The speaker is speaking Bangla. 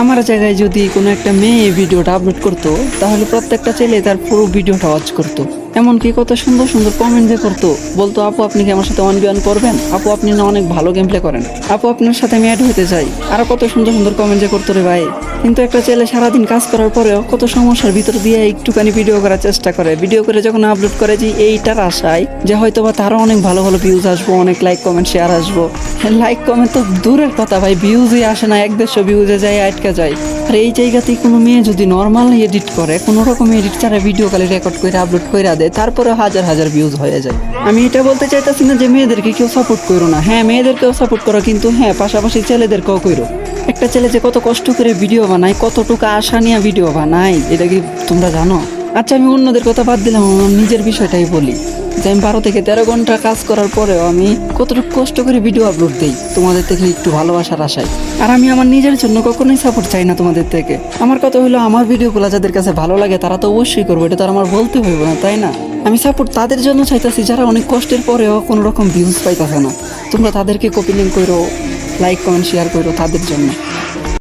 আমার জায়গায় যদি কোনো একটা মেয়ে এই ভিডিওটা আপলোড করতো তাহলে প্রত্যেকটা ছেলে তার পুরো ভিডিওটা ওয়াচ করতো। এমনকি কত সুন্দর সুন্দর কমেন্ট যে করতো, বলতো আপু আপনি কি আমার সাথে 1v1 করবেন, আপু আপনি না অনেক ভালো গেম প্লে করেন, আপু আপনার সাথে আমি অ্যাড হতে চাই, আরো কত সুন্দর সুন্দর কমেন্ট যে করতো রে ভাই। কিন্তু একটা ছেলে সারাদিন কাজ করার পরেও কত সমস্যার ভিতর দিয়ে একটুখানি ভিডিও করার চেষ্টা করে, ভিডিও করে যখন আপলোড করে যে এইটার আশায় যে হয়তো বা তারও অনেক ভালো ভালো ভিউজ আসবো, অনেক লাইক কমেন্ট শেয়ার আসবো। লাইক কমেন্ট তো দূরের কথা ভাই, ভিউজই আসে না, 100 ভিউজে যায় আটকা যায়। আর এই জায়গাতেই কোনো মেয়ে যদি নর্মাল এডিট করে, কোনো রকম এডিট ছাড়া ভিডিও কালে রেকর্ড করে আপলোড করে দেয়, তারপরে হাজার হাজার ভিউজ হয়ে যায়। আমি এটা বলতে চাইতেছি না যে মেয়েদেরকে কেউ সাপোর্ট করো না, হ্যাঁ মেয়েদেরকেও সাপোর্ট করো, কিন্তু হ্যাঁ পাশাপাশি ছেলেদেরকেও করো। একটা ছেলে যে কত কষ্ট করে ভিডিও বানায়, কতটুকু আশা নিয়ে ভিডিও বানায়, এটা কি তোমরা জানো? আচ্ছা আমি অন্যদের কথা বাদ দিলাম, আমার নিজের বিষয়টাই বলি যে আমি 12 থেকে 13 ঘন্টা কাজ করার পরেও আমি কতটুকু কষ্ট করে ভিডিও আপলোড দিই তোমাদের থেকে একটু ভালোবাসার আশায়। আর আমি আমার নিজের জন্য কখনোই সাপোর্ট চাই না তোমাদের থেকে। আমার কথা হলো আমার ভিডিওগুলো যাদের কাছে ভালো লাগে তারা তো অবশ্যই করবো, এটা তো আর আমার বলতে হইব না, তাই না? আমি সাপোর্ট তাদের জন্য চাইতেছি যারা অনেক কষ্টের পরেও কোনো রকম ভিউজ পাইতেছে না। তোমরা তাদেরকে কপি লিঙ্ক করো, লাইক কমেন্ট শেয়ার করো তাদের জন্য।